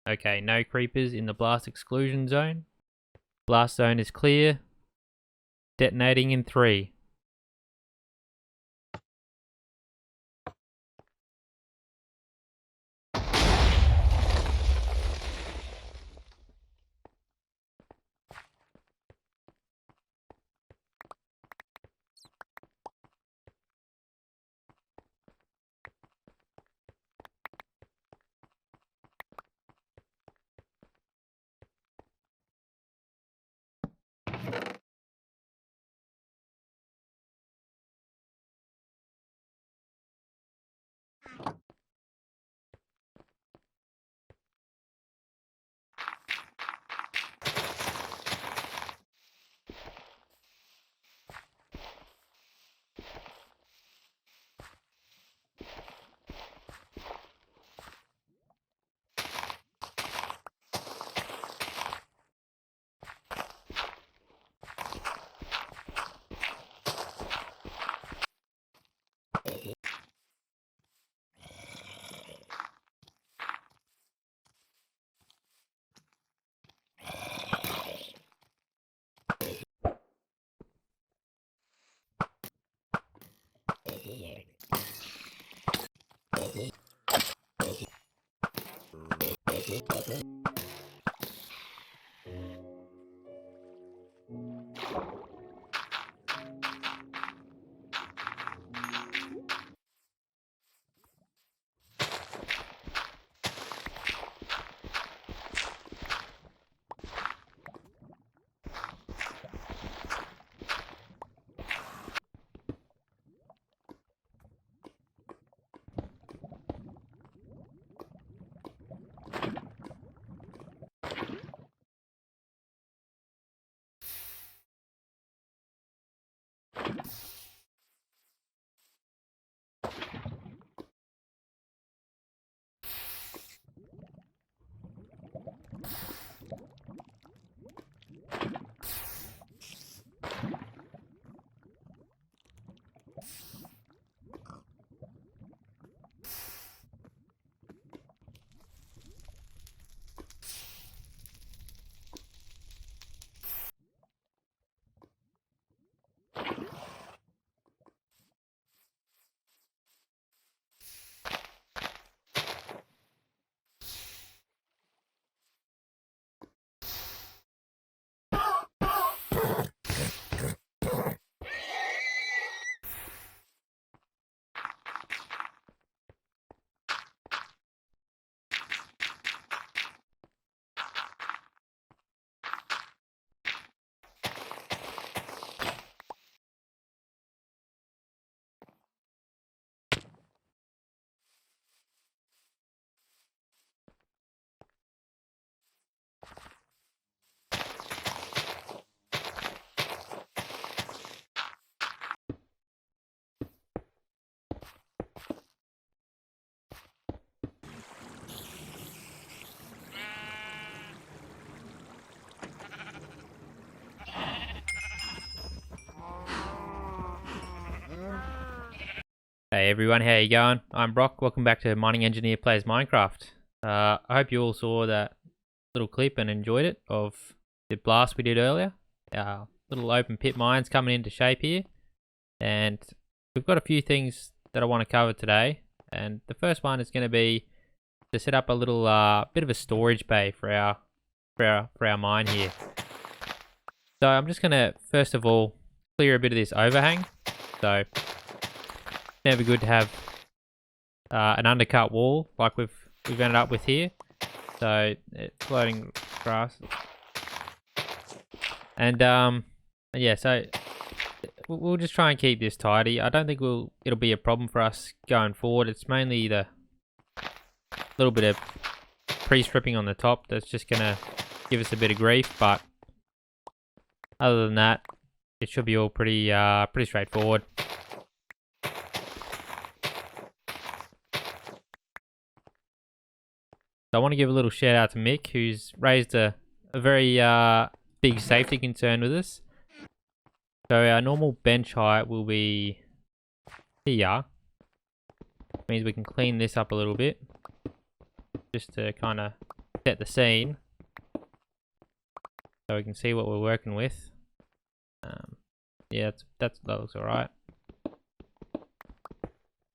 Okay, no creepers in the blast exclusion zone. Blast zone is clear. Detonating in 3. Hey everyone, how you going? I'm Brock. Welcome back to Mining Engineer Plays Minecraft. I hope you all saw that little clip and enjoyed it of the blast we did earlier. Little open pit mines coming into shape here, and we've got a few things that I want to cover today. And the first one is going to be to set up a little bit of a storage bay for our mine here. So I'm just going to first of all clear a bit of this overhang. So never good to have an undercut wall like we've ended up with here. So it's floating grass, and yeah. So we'll just try and keep this tidy. I don't think it'll be a problem for us going forward. It's mainly the little bit of pre-stripping on the top that's just gonna give us a bit of grief. But other than that, it should be all pretty straightforward. I want to give a little shout out to Mick, who's raised a very big safety concern with us. So our normal bench height will be here. Means we can clean this up a little bit, just to kind of set the scene so we can see what we're working with. Yeah, that looks alright.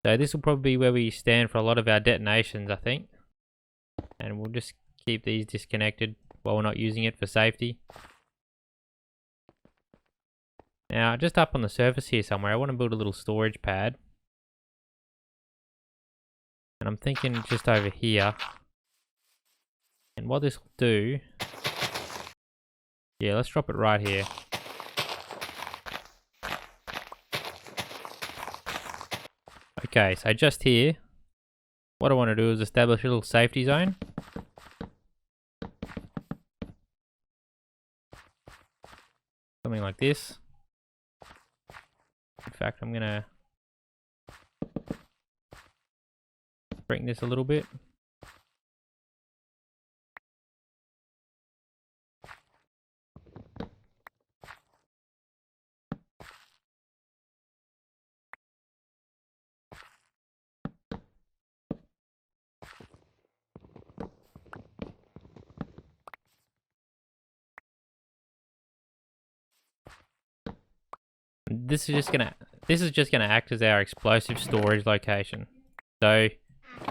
So this will probably be where we stand for a lot of our detonations, I think. And we'll just keep these disconnected while we're not using it for safety. Now, just up on the surface here somewhere, I want to build a little storage pad. And I'm thinking just over here. And what this will do... Yeah, let's drop it right here. Okay, so just here, what I want to do is establish a little safety zone. Something like this. In fact, I'm going to bring this a little bit. This is just gonna act as our explosive storage location. So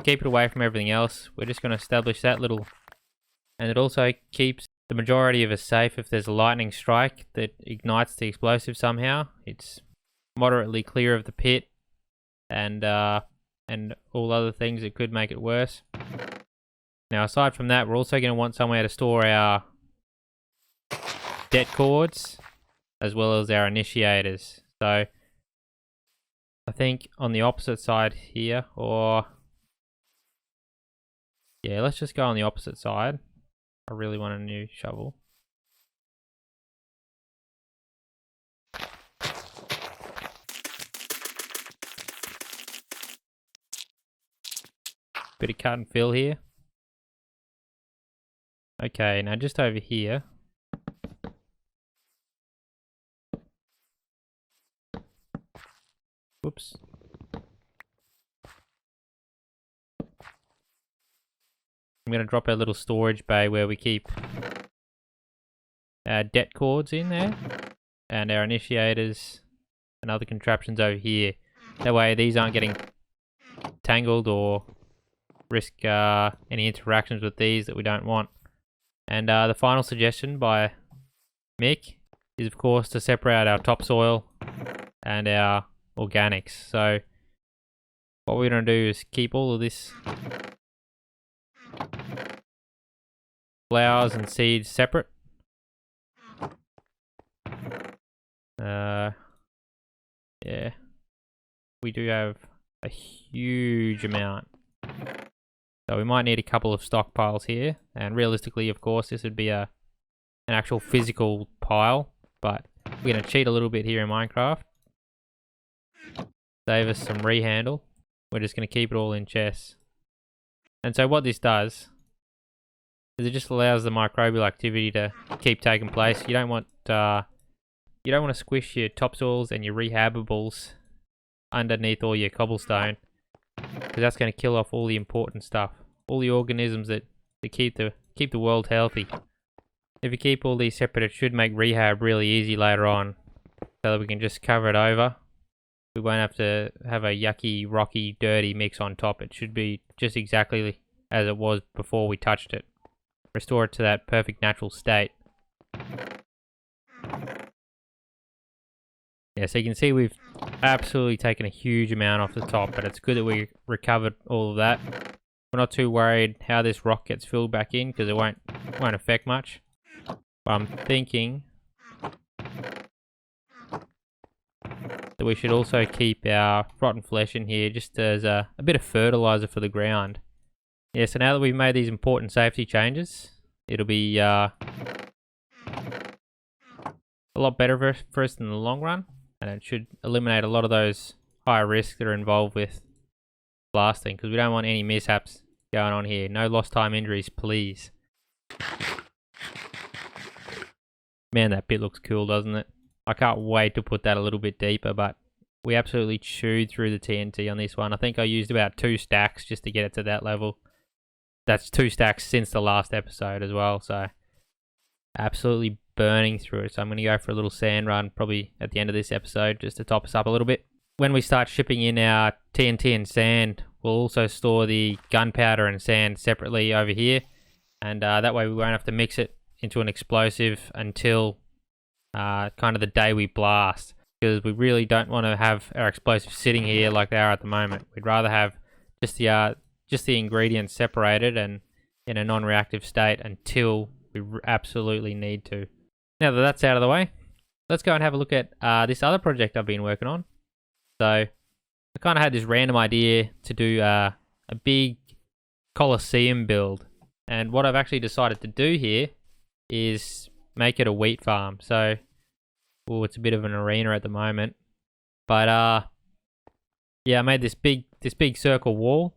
keep it away from everything else. We're just gonna establish that little, and it also keeps the majority of us safe if there's a lightning strike that ignites the explosive somehow. It's moderately clear of the pit and all other things that could make it worse. Now aside from that, we're also gonna want somewhere to store our det cords, as well as our initiators. So I think on the opposite side here, or yeah, let's just go on the opposite side. I really want a new shovel. Bit of cut and fill here. Okay, now just over here. Whoops. I'm going to drop our little storage bay where we keep our det cords in there, and our initiators and other contraptions over here. That way these aren't getting tangled or risk any interactions with these that we don't want. And the final suggestion by Mick is of course to separate our topsoil and our organics. So what we're going to do is keep all of this flowers and seeds separate. Yeah, we do have a huge amount, so we might need a couple of stockpiles here, and realistically of course this would be an actual physical pile, but we're going to cheat a little bit here in Minecraft. Save us some rehandle. We're just going to keep it all in chests. And so what this does is it just allows the microbial activity to keep taking place. You don't want to squish your topsoils and your rehabables underneath all your cobblestone, because that's going to kill off all the important stuff, all the organisms that keep the world healthy. If you keep all these separate, it should make rehab really easy later on, so that we can just cover it over. We won't have to have a yucky, rocky, dirty mix on top. It should be just exactly as it was before we touched it. Restore it to that perfect natural state. Yeah, so you can see we've absolutely taken a huge amount off the top, but it's good that we recovered all of that. We're not too worried how this rock gets filled back in, because it won't affect much. But I'm thinking that we should also keep our rotten flesh in here just as a bit of fertilizer for the ground. Yeah, so now that we've made these important safety changes, it'll be a lot better for us in the long run, and it should eliminate a lot of those high risks that are involved with blasting, because we don't want any mishaps going on here. No lost time injuries, please. Man, that bit looks cool, doesn't it? I can't wait to put that a little bit deeper, but we absolutely chewed through the TNT on this one. I think I used about 2 stacks just to get it to that level. that's 2 stacks since the last episode as well. So absolutely burning through it. So I'm going to go for a little sand run probably at the end of this episode just to top us up a little bit. When we start shipping in our TNT and sand, we'll also store the gunpowder and sand separately over here. And that way we won't have to mix it into an explosive until kind of the day we blast. Because we really don't want to have our explosives sitting here like they are at the moment. We'd rather have just the ingredients separated and in a non-reactive state until we absolutely need to. Now that that's out of the way, let's go and have a look at this other project I've been working on. So I kind of had this random idea to do a big Colosseum build. And what I've actually decided to do here is make it a wheat farm. So, well, it's a bit of an arena at the moment. But yeah, I made this big circle wall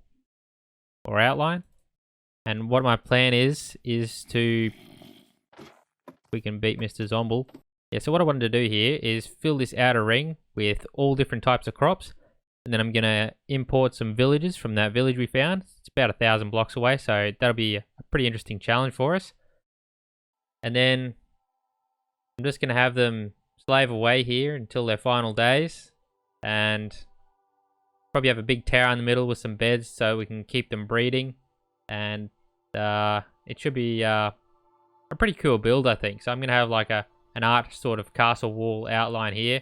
or outline. And what my plan is to, we can beat Mr. Zomble. Yeah, so what I wanted to do here is fill this outer ring with all different types of crops. And then I'm going to import some villages from that village we found. It's about 1,000 blocks away, so that'll be a pretty interesting challenge for us. And then I'm just going to have them slave away here until their final days. And probably have a big tower in the middle with some beds so we can keep them breeding. And it should be a pretty cool build, I think. So I'm going to have like an art sort of castle wall outline here.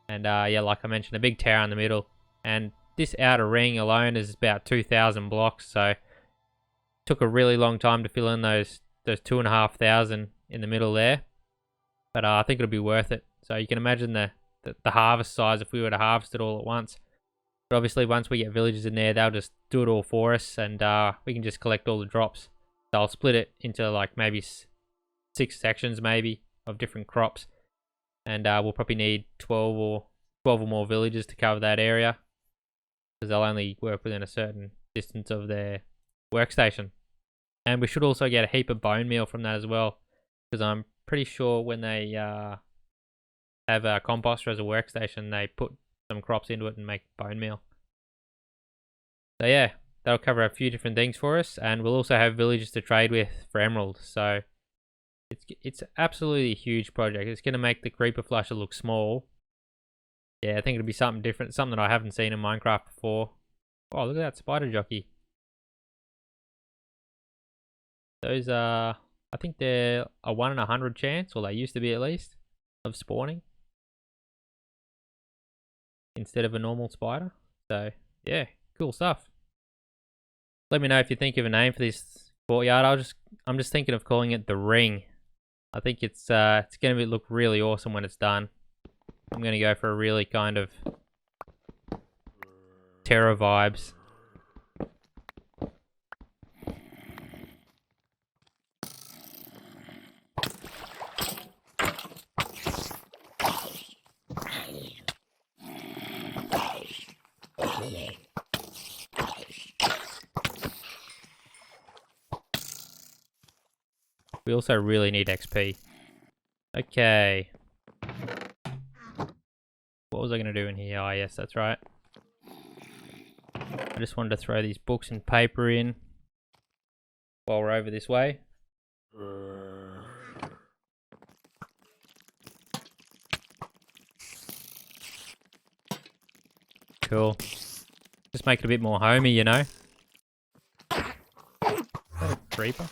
And yeah, like I mentioned, a big tower in the middle. And this outer ring alone is about 2,000 blocks. So it took a really long time to fill in those 2,500 in the middle there. But I think it'll be worth it. So you can imagine the harvest size if we were to harvest it all at once. But obviously once we get villagers in there, they'll just do it all for us. And we can just collect all the drops. So I'll split it into like maybe 6 sections maybe of different crops. And we'll probably need 12 or more villages to cover that area. Because they'll only work within a certain distance of their workstation. And we should also get a heap of bone meal from that as well. Because I'm pretty sure when they have a composter as a workstation, they put some crops into it and make bone meal. So yeah, that'll cover a few different things for us. And we'll also have villages to trade with for emerald. So it's absolutely a huge project. It's going to make the creeper flusher look small. Yeah, I think it'll be something different, something that I haven't seen in Minecraft before. Oh, look at that spider jockey. Those are, I think they're a 1 in 100 chance, or they used to be at least, of spawning. Instead of a normal spider. So, yeah, cool stuff. Let me know if you think of a name for this courtyard. I'm just thinking of calling it the Ring. I think it's going to look really awesome when it's done. I'm going to go for a really kind of terror vibes. We also really need XP. Okay. What was I going to do in here? Oh, yes, that's right. I just wanted to throw these books and paper in while we're over this way. Cool. Just make it a bit more homey, you know? Creeper?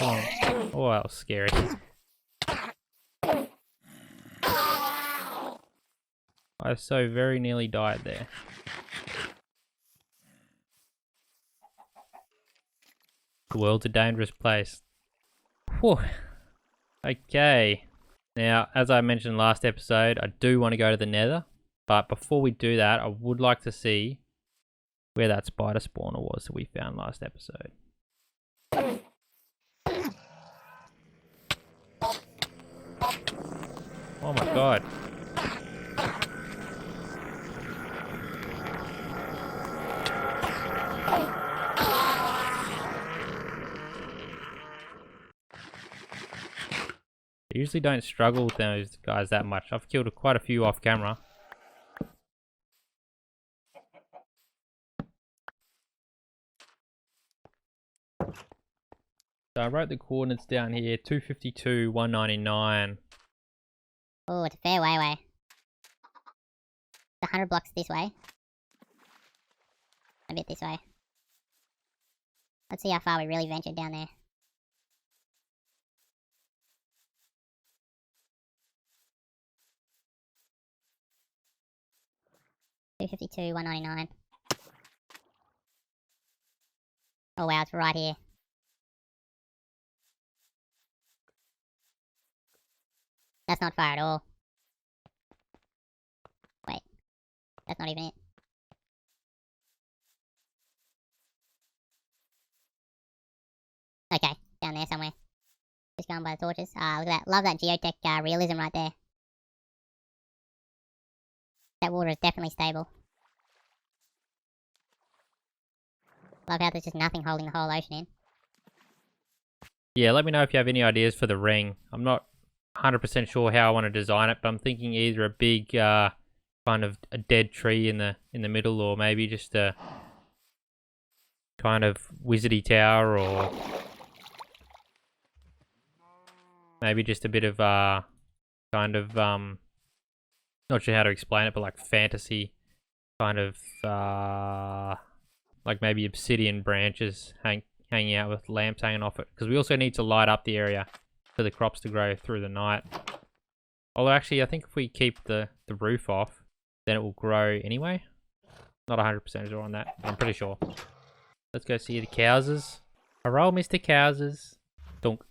Oh, oh, that was scary. I so very nearly died there. The world's a dangerous place. Whew. Okay. Now, as I mentioned last episode, I do want to go to the Nether. But before we do that, I would like to see where that spider spawner was that we found last episode. Oh my god. I usually don't struggle with those guys that much. I've killed quite a few off camera. So I wrote the coordinates down here, 252, 199. Oh, it's a fair way away. It's 100 blocks this way. A bit this way. Let's see how far we really ventured down there. $252, $199. Oh wow, it's right here. That's not far at all. Wait, that's not even it. Okay, down there somewhere. Just going by the torches. Look at that. Love that geotech realism right there. That water is definitely stable. Love how there's just nothing holding the whole ocean in. Yeah, let me know if you have any ideas for the ring. I'm not 100% sure how I want to design it, but I'm thinking either a big kind of a dead tree in the middle, or maybe just a kind of wizardy tower, or maybe just a bit of kind of not sure how to explain it, but like fantasy kind of like maybe obsidian branches hanging out with lamps hanging off it, because we also need to light up the area for the crops to grow through the night. Although actually I think if we keep the roof off, then it will grow anyway. Not 100% sure on that, but I'm pretty sure. Let's go see the cowses. Hurrah, Mr. Cowses. Donk.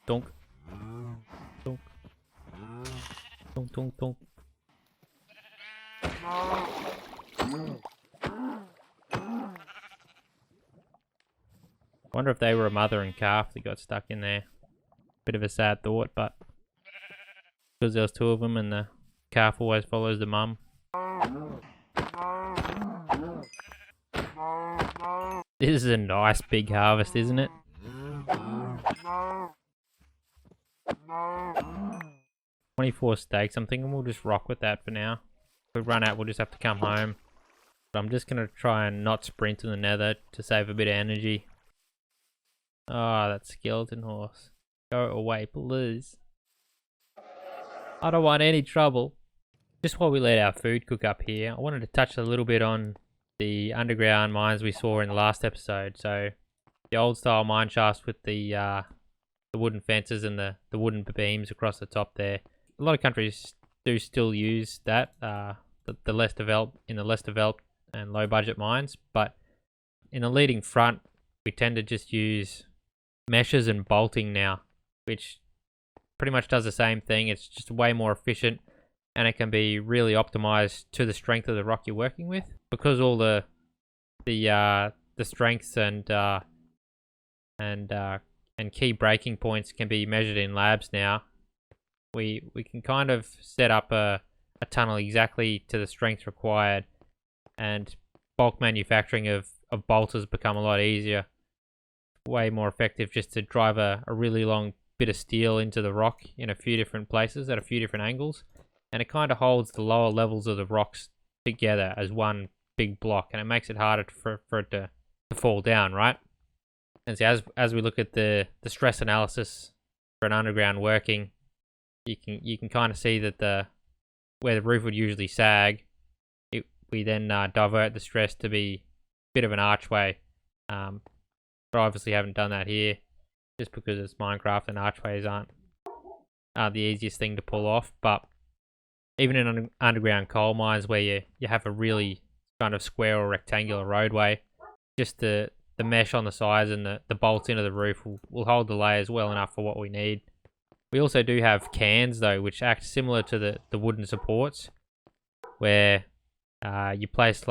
Donk. Donk. Donk, donk, donk. Wonder if they were a mother and calf that got stuck in there. Bit of a sad thought, but because there was two of them and the calf always follows the mum. This is a nice big harvest, isn't it? 24 steaks. I'm thinking we'll just rock with that for now. If we run out, we'll just have to come home. But I'm just going to try and not sprint in the nether to save a bit of energy. Oh, that skeleton horse. Go away, please. I don't want any trouble. Just while we let our food cook up here, I wanted to touch a little bit on the underground mines we saw in the last episode. So, the old style mine shafts with the wooden fences and the wooden beams across the top there. A lot of countries do still use that, the less developed and low budget mines, but in the leading front, we tend to just use meshes and bolting now, which pretty much does the same thing. It's just way more efficient, and it can be really optimized to the strength of the rock you're working with, because all the strengths and key breaking points can be measured in labs now. We can kind of set up a tunnel exactly to the strength required, and bulk manufacturing of bolts has become a lot easier. Way more effective just to drive a really long bit of steel into the rock in a few different places at a few different angles, and it kind of holds the lower levels of the rocks together as one big block, and it makes it harder for it to fall down, right? And so as we look at the stress analysis for an underground working, you can kind of see that where the roof would usually sag, we then divert the stress to be a bit of an archway. But I obviously haven't done that here, just because it's Minecraft and archways aren't the easiest thing to pull off. But even in underground coal mines where you have a really kind of square or rectangular roadway, just the mesh on the sides and the bolts into the roof will hold the layers well enough for what we need. We also do have cans though, which act similar to the wooden supports, where you place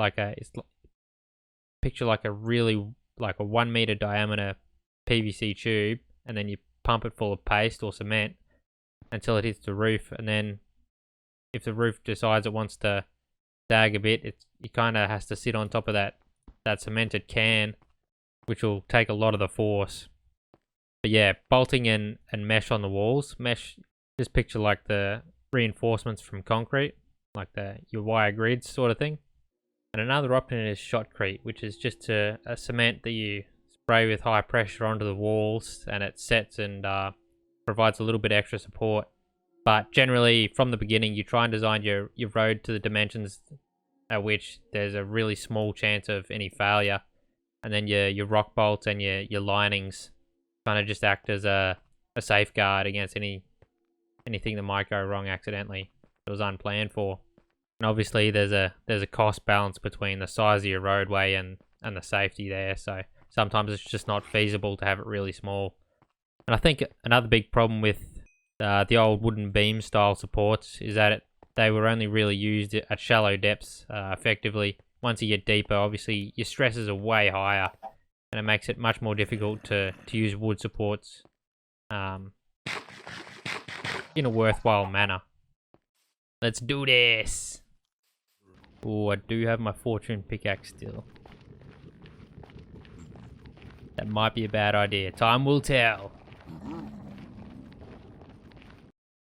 picture like a 1 meter diameter PVC tube, and then you pump it full of paste or cement until it hits the roof, and then if the roof decides it wants to sag a bit, it kind of has to sit on top of that cemented can, which will take a lot of the force. But yeah, bolting and mesh on the walls. Mesh, just picture like the reinforcements from concrete, like your wire grids sort of thing. And another option is shotcrete, which is just a cement that you spray with high pressure onto the walls, and it sets and provides a little bit extra support. But generally, from the beginning, you try and design your road to the dimensions at which there's a really small chance of any failure. And then your rock bolts and your linings kind of just act as a safeguard against anything that might go wrong accidentally. It was unplanned for. And obviously there's a cost balance between the size of your roadway and the safety there. So sometimes it's just not feasible to have it really small. And I think another big problem with the old wooden beam style supports is that they were only really used at shallow depths effectively. Once you get deeper, obviously your stresses are way higher, and it makes it much more difficult to use wood supports in a worthwhile manner. Let's do this! Oh, I do have my fortune pickaxe still. That might be a bad idea. Time will tell.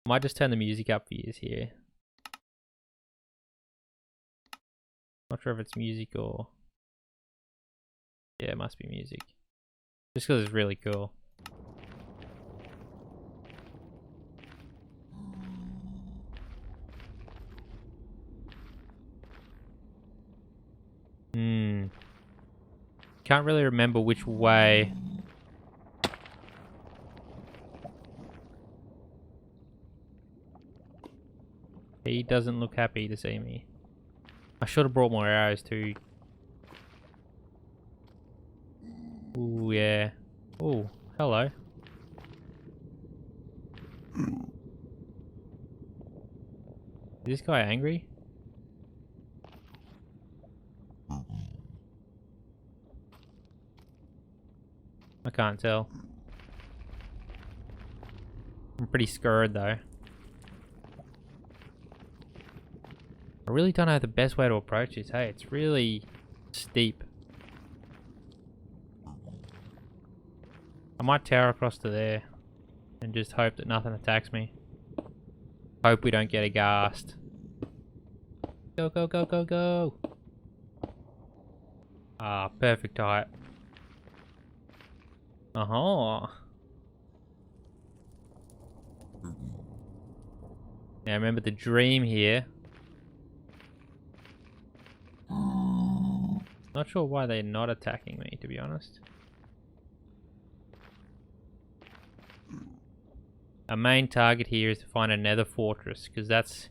Might just turn the music up for you here. Not sure if it's music or... Yeah, it must be music. Just because it's really cool. Can't really remember which way. He doesn't look happy to see me. I should have brought more arrows too. Ooh, yeah. Ooh, hello. Is this guy angry? I can't tell. I'm pretty scared though. I really don't know the best way to approach this. Hey, it's really steep. I might tower across to there and just hope that nothing attacks me. Hope we don't get aghast. Go, go, go, go, go! Ah, perfect height. Uh-huh. Now remember the dream here. Not sure why they're not attacking me, to be honest. Our main target here is to find a Nether Fortress, because that's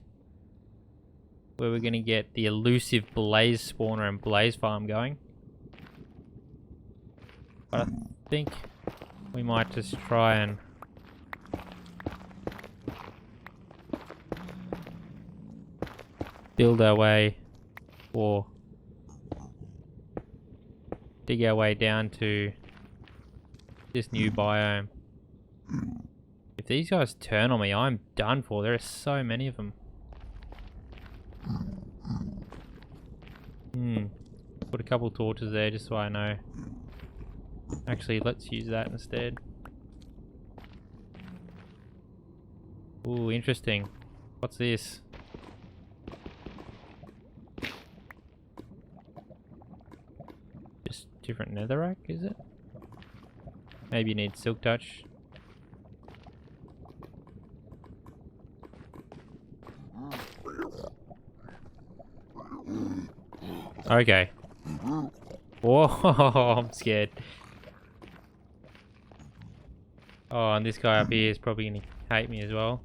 where we're going to get the elusive blaze spawner and blaze farm going. But I think we might just try and build our way, or dig our way down to this new biome. If these guys turn on me, I'm done for. There are so many of them. Put a couple torches there just so I know. Actually, let's use that instead. Ooh, interesting. What's this? Just different netherrack, is it? Maybe you need silk touch. Okay. Whoa, I'm scared. Oh, and this guy up here is probably gonna hate me as well.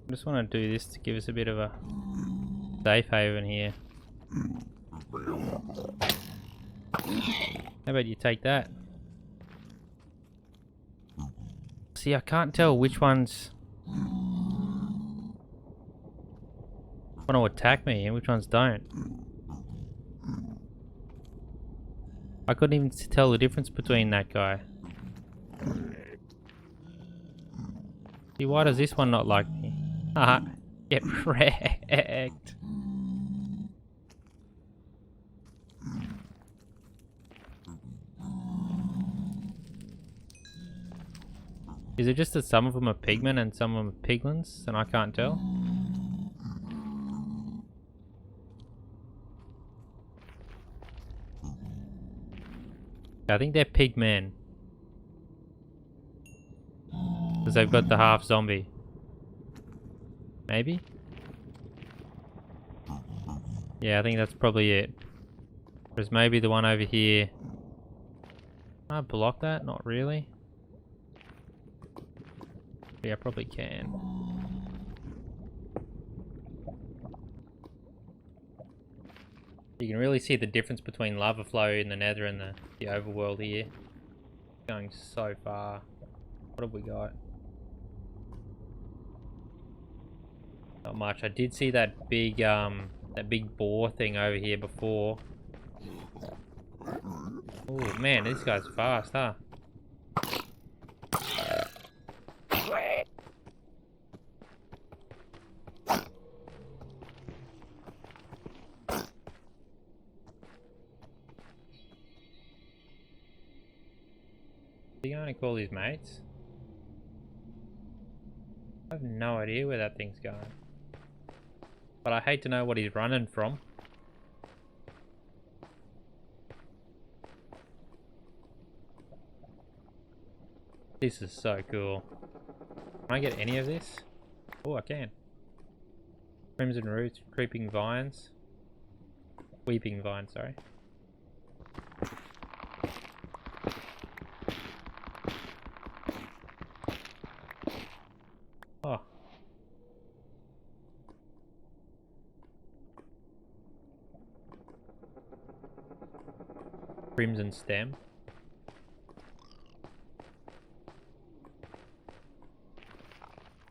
I just want to do this to give us a bit of a safe haven here. How about you take that? See, I can't tell which ones want to attack me and which ones don't. I couldn't even tell the difference between that guy. See, why does this one not like me? Haha, get wrecked. Is it just that some of them are pigmen and some of them are piglins and I can't tell? I think they're pigmen. Because they've got the half zombie. Maybe? Yeah, I think that's probably it. There's maybe the one over here. Can I block that? Not really. Yeah, I probably can. You can really see the difference between lava flow in the nether and the overworld here. Going so far. What have we got? Not much. I did see that big boar thing over here before. Oh man, this guy's fast, huh? Is he going to call his mates? I have no idea where that thing's going. But I hate to know what he's running from. This is so cool. Can I get any of this? Oh, I can. Crimson roots, creeping vines. Weeping vines, sorry. Oh. Crimson stem.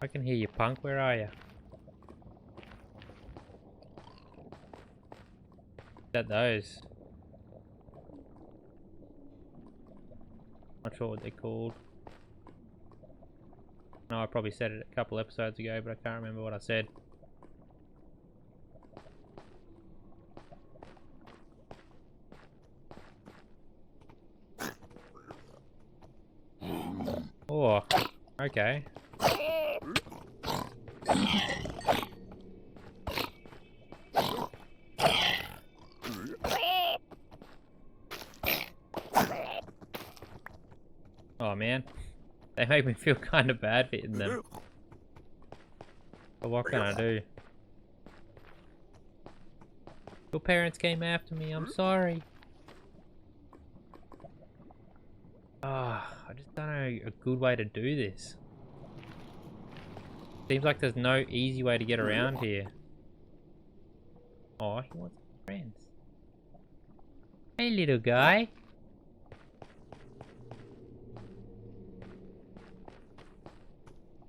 I can hear you, punk. Where are you? Is that those? Not sure what they're called. No, I probably said it a couple episodes ago, but I can't remember what I said. Oh, okay. Oh man, they make me feel kind of bad for hitting them. But what can I do? Your parents came after me, I'm sorry. Ah, I just don't know a good way to do this. Seems like there's no easy way to get around here. Oh, he wants friends. Hey little guy.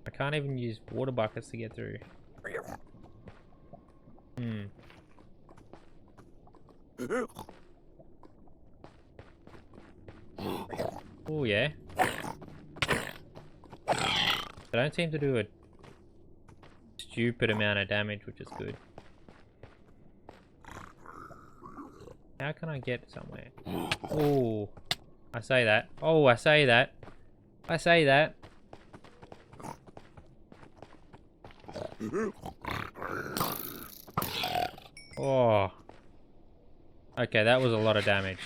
I can't even use water buckets to get through. Oh yeah. They don't seem to do a stupid amount of damage, which is good. How can I get somewhere? Oh, I say that. Oh, I say that. I say that. Oh. Okay, that was a lot of damage.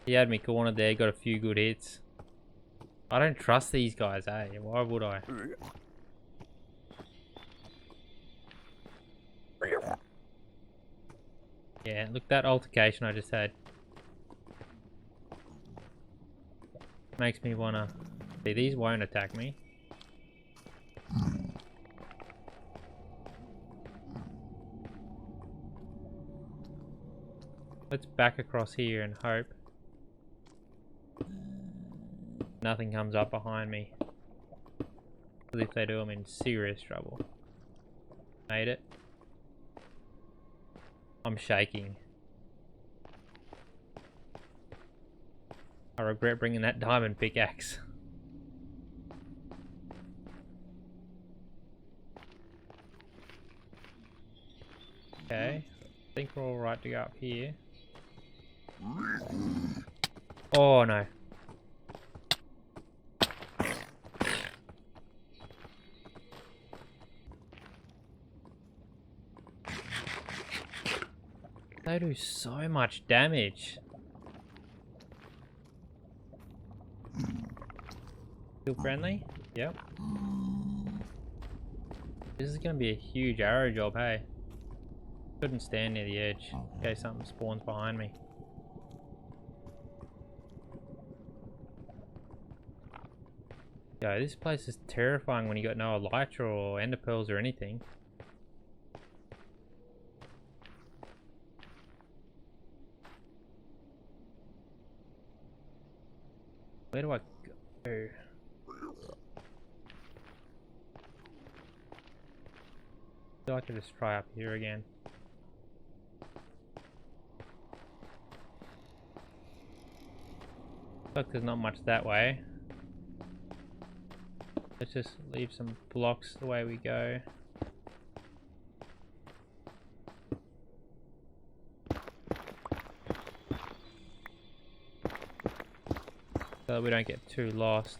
He had me cornered there, got a few good hits. I don't trust these guys, eh? Why would I? Yeah, look, that altercation I just had. Makes me wanna... See, these won't attack me. Let's back across here and hope nothing comes up behind me. Because if they do, I'm in serious trouble. Made it. I'm shaking. I regret bringing that diamond pickaxe. Okay. I think we're all right to go up here. Oh no. They do so much damage. Still friendly? Yep. This is gonna be a huge arrow job, hey? Couldn't stand near the edge in case something spawns behind me. Yo, this place is terrifying when you got no elytra or ender pearls or anything. Where do I go? I feel like I could just try up here again. Looks like there's not much that way. Let's just leave some blocks the way we go. So that we don't get too lost.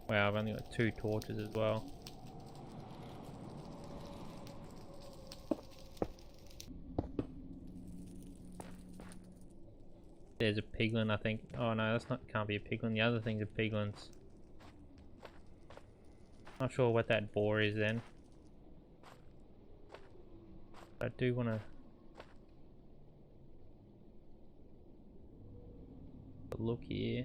Wow, I've only got 2 torches as well. There's a piglin, I think. Oh no, that's not. Can't be a piglin. The other things are piglins. Not sure what that boar is then. I do want to look here.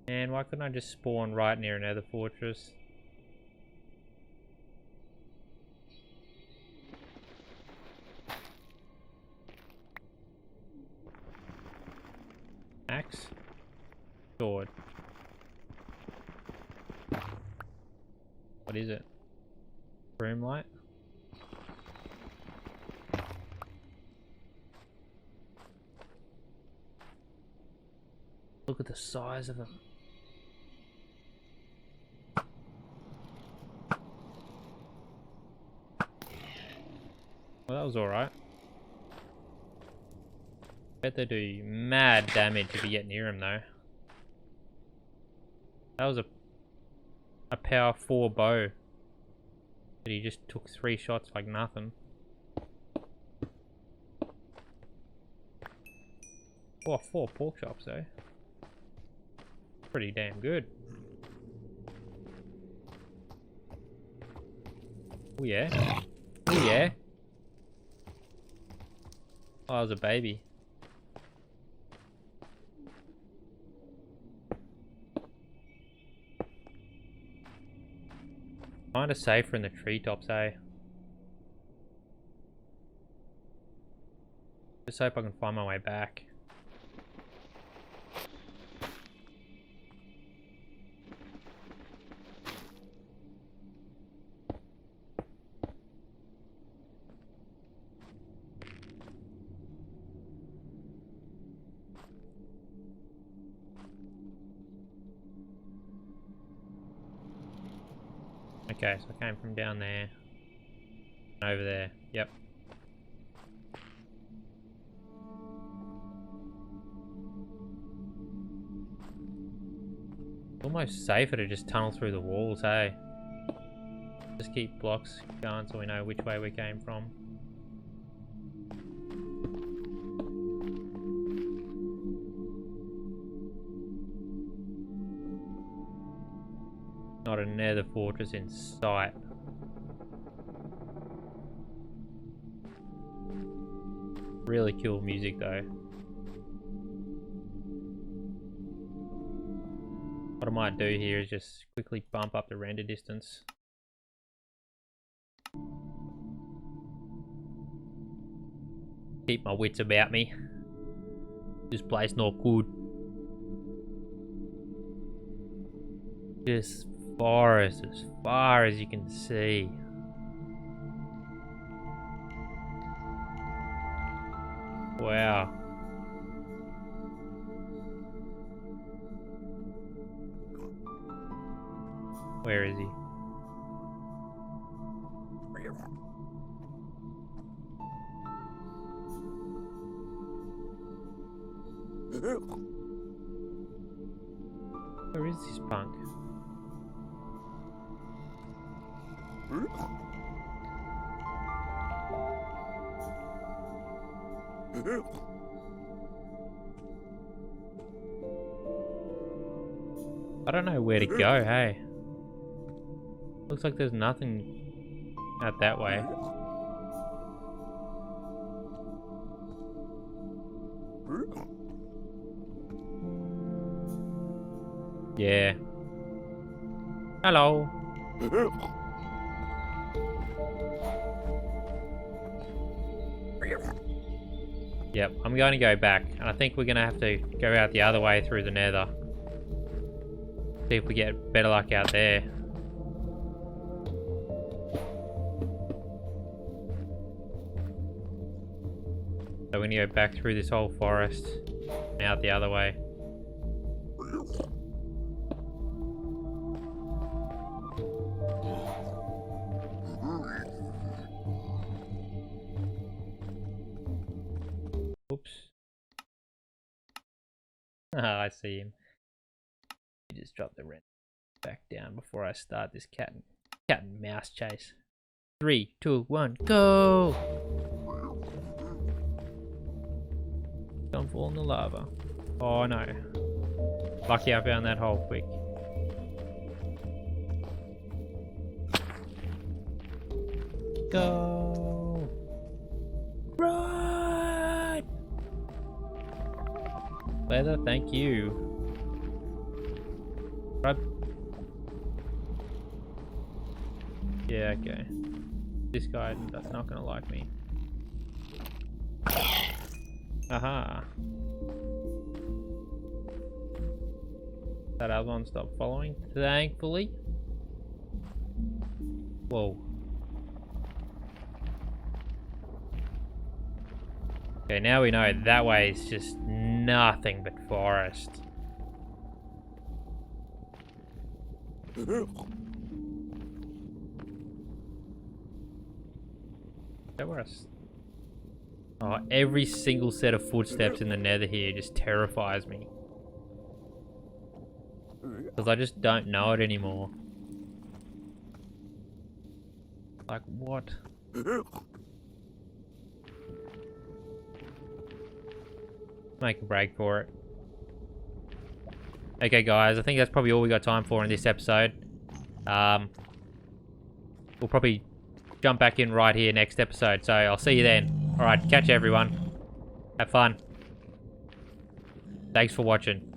And why couldn't I just spawn right near a Nether Fortress? Axe? Sword. What is it? Room light? Look at the size of them. Well, that was alright. Bet they do mad damage if you get near them though. That was a power 4 bow. But he just took 3 shots like nothing. Oh, 4 pork chops though. Pretty damn good. Oh yeah. Oh yeah. Oh, I was a baby. Kinda safer in the treetops, eh? Just hope I can find my way back. Okay, so I came from down there. Over there, yep. Almost safer to just tunnel through the walls, hey? Just keep blocks going so we know which way we came from. Not a Nether Fortress in sight. Really cool music though. What I might do here is just quickly bump up the render distance. Keep my wits about me. This place not good. Just forest as far as you can see. Wow. Where is he? Where is this punk? I don't know where to go, hey. Looks like there's nothing out that way. Yeah. Hello. Yep, I'm going to go back, and I think we're going to have to go out the other way through the nether. See if we get better luck out there. So we're going to go back through this whole forest and out the other way. Oops. Ah, I see him. He just dropped the rent back down before I start this cat and mouse chase. 3, 2, 1, go! Don't fall in the lava. Oh no. Lucky I found that hole quick. Go! Run! Leather, thank you. Right. Yeah, okay. This guy that's not gonna like me. Aha. That other one stopped following, thankfully. Whoa. Okay, now we know that way is just nothing but forest. That was. Oh, every single set of footsteps in the nether here just terrifies me. Because I just don't know it anymore. Like, what? Make a break for it. Okay, guys, I think that's probably all we got time for in this episode. We'll probably jump back in right here next episode, so I'll see you then. Alright, catch you everyone. Have fun. Thanks for watching.